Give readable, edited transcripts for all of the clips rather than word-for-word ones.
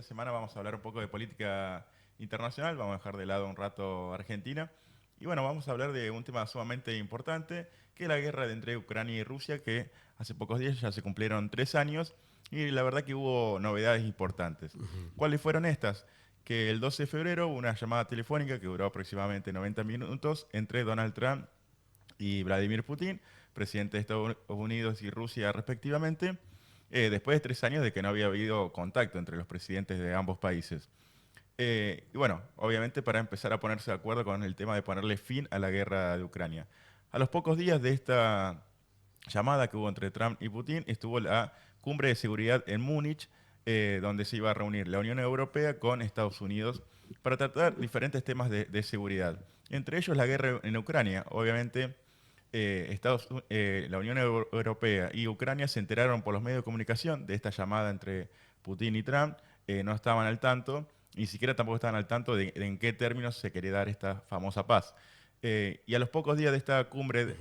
esta semana vamos a hablar un poco de política internacional, vamos a dejar de lado un rato Argentina. Y bueno, vamos a hablar de un tema sumamente importante, que es la guerra entre Ucrania y Rusia, que hace pocos días ya se cumplieron 3 años y la verdad que hubo novedades importantes. ¿Cuáles fueron estas? Que el 12 de febrero hubo una llamada telefónica que duró aproximadamente 90 minutos entre Donald Trump y Vladimir Putin, presidente de Estados Unidos y Rusia respectivamente, después de 3 años de que no había habido contacto entre los presidentes de ambos países. Y bueno, obviamente para empezar a ponerse de acuerdo con el tema de ponerle fin a la guerra de Ucrania. A los pocos días de esta llamada que hubo entre Trump y Putin, estuvo la cumbre de seguridad en Múnich, donde se iba a reunir la Unión Europea con Estados Unidos para tratar diferentes temas de seguridad. Entre ellos la guerra en Ucrania. Obviamente la Unión Europea y Ucrania se enteraron por los medios de comunicación de esta llamada entre Putin y Trump, no estaban al tanto, ni siquiera tampoco estaban al tanto de en qué términos se quería dar esta famosa paz. Y a los pocos días de esta cumbre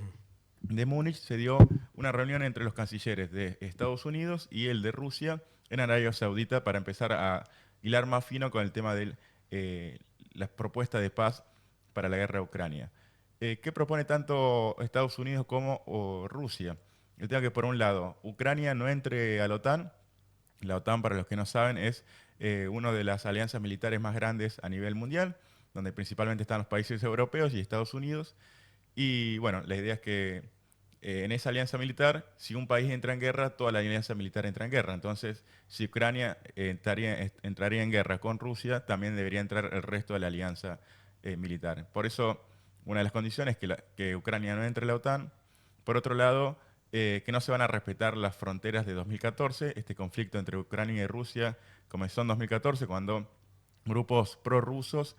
de Múnich se dio una reunión entre los cancilleres de Estados Unidos y el de Rusia en Arabia Saudita para empezar a hilar más fino con el tema de las propuestas de paz para la guerra de Ucrania. ¿Qué propone tanto Estados Unidos como Rusia? El tema que por un lado Ucrania no entre a la OTAN. La OTAN, para los que no saben, es una de las alianzas militares más grandes a nivel mundial, donde principalmente están los países europeos y Estados Unidos. Y bueno, la idea es que en esa alianza militar, si un país entra en guerra, toda la alianza militar entra en guerra. Entonces, si Ucrania entraría en guerra con Rusia, también debería entrar el resto de la alianza militar. Por eso, una de las condiciones es que Ucrania no entre en la OTAN. Por otro lado, que no se van a respetar las fronteras de 2014. Este conflicto entre Ucrania y Rusia comenzó en 2014 cuando grupos prorrusos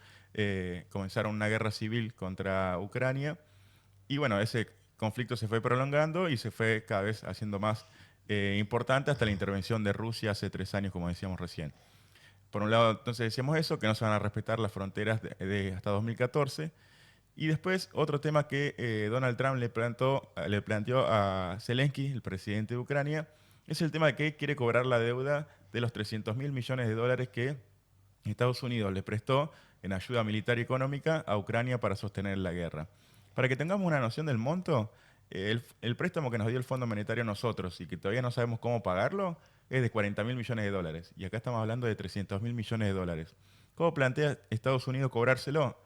comenzaron una guerra civil contra Ucrania. Y bueno, ese conflicto se fue prolongando y se fue cada vez haciendo más importante hasta la intervención de Rusia hace 3 años, como decíamos recién. Por un lado, entonces decíamos eso, que no se van a respetar las fronteras de hasta 2014. Y después, otro tema que Donald Trump le planteó a Zelensky, el presidente de Ucrania, es el tema de que quiere cobrar la deuda de los 300 mil millones de dólares que Estados Unidos le prestó en ayuda militar y económica a Ucrania para sostener la guerra. Para que tengamos una noción del monto, el préstamo que nos dio el Fondo Monetario a nosotros y que todavía no sabemos cómo pagarlo es de 40 mil millones de dólares. Y acá estamos hablando de 300 mil millones de dólares. ¿Cómo plantea Estados Unidos cobrárselo?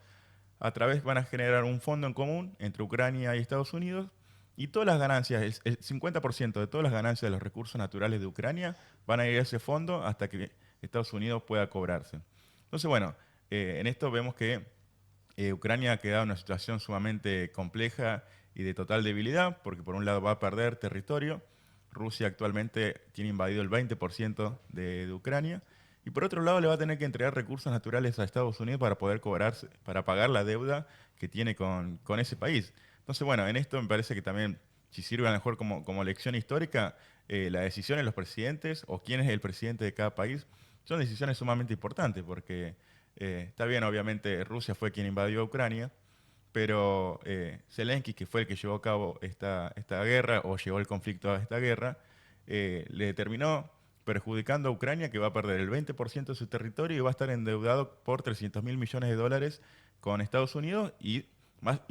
A través van a generar un fondo en común entre Ucrania y Estados Unidos y todas las ganancias, el 50% de todas las ganancias de los recursos naturales de Ucrania van a ir a ese fondo hasta que Estados Unidos pueda cobrarse. Entonces, bueno, en esto vemos que Ucrania ha quedado en una situación sumamente compleja y de total debilidad, porque por un lado va a perder territorio. Rusia actualmente tiene invadido el 20% de Ucrania. Y por otro lado le va a tener que entregar recursos naturales a Estados Unidos para poder cobrarse, para pagar la deuda que tiene con ese país. Entonces, bueno, en esto me parece que también, si sirve a lo mejor como lección histórica, la decisión de los presidentes o quién es el presidente de cada país son decisiones sumamente importantes, porque está bien, obviamente Rusia fue quien invadió Ucrania, pero Zelensky, que fue el que llevó a cabo esta guerra o llevó el conflicto a esta guerra, le terminó perjudicando a Ucrania, que va a perder el 20% de su territorio y va a estar endeudado por 300 mil millones de dólares con Estados Unidos y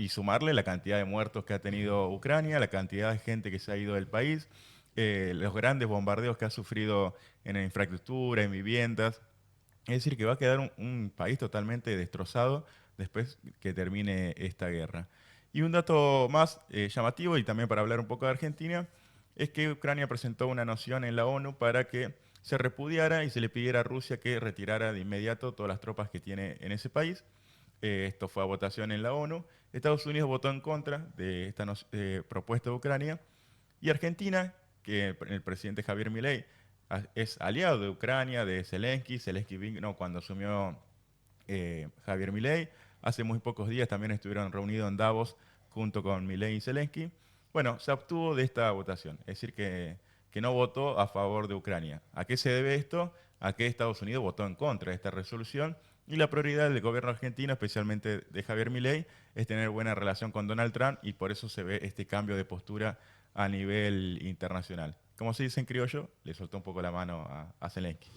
sumarle la cantidad de muertos que ha tenido Ucrania, la cantidad de gente que se ha ido del país, los grandes bombardeos que ha sufrido en infraestructura, en viviendas. Es decir, que va a quedar un país totalmente destrozado después que termine esta guerra. Y un dato más llamativo, y también para hablar un poco de Argentina, es que Ucrania presentó una noción en la ONU para que se repudiara y se le pidiera a Rusia que retirara de inmediato todas las tropas que tiene en ese país. Esto fue a votación en la ONU. Estados Unidos votó en contra de esta propuesta de Ucrania. Y Argentina, que el presidente Javier Milei es aliado de Ucrania, de Zelensky. Zelensky vino cuando asumió Javier Milei. Hace muy pocos días también estuvieron reunidos en Davos junto con Milei y Zelensky. Bueno, se obtuvo de esta votación, es decir, que no votó a favor de Ucrania. ¿A qué se debe esto? A que Estados Unidos votó en contra de esta resolución y la prioridad del gobierno argentino, especialmente de Javier Milei, es tener buena relación con Donald Trump y por eso se ve este cambio de postura a nivel internacional. como se dice en criollo, le soltó un poco la mano a Zelensky.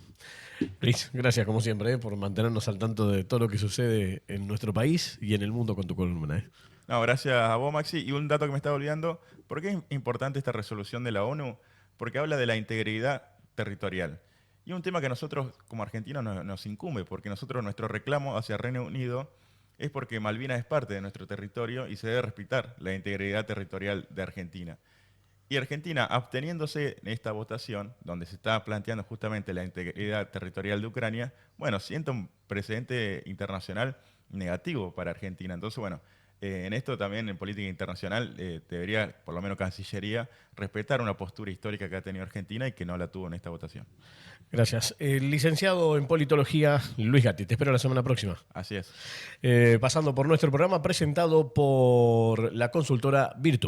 Luis, gracias como siempre por mantenernos al tanto de todo lo que sucede en nuestro país y en el mundo con tu columna. No, gracias a vos, Maxi. Y un dato que me estaba olvidando, ¿por qué es importante esta resolución de la ONU? Porque habla de la integridad territorial. Y un tema que a nosotros como argentinos nos incumbe, porque nosotros nuestro reclamo hacia Reino Unido es porque Malvinas es parte de nuestro territorio y se debe respetar la integridad territorial de Argentina. Y Argentina, absteniéndose en esta votación, donde se está planteando justamente la integridad territorial de Ucrania, bueno, sienta un precedente internacional negativo para Argentina. Entonces, bueno, en esto también en política internacional debería, por lo menos Cancillería, respetar una postura histórica que ha tenido Argentina y que no la tuvo en esta votación. Gracias. El licenciado en politología, Luis Gatti. Te espero la semana próxima. Así es. Pasando por nuestro programa presentado por la consultora Virtu.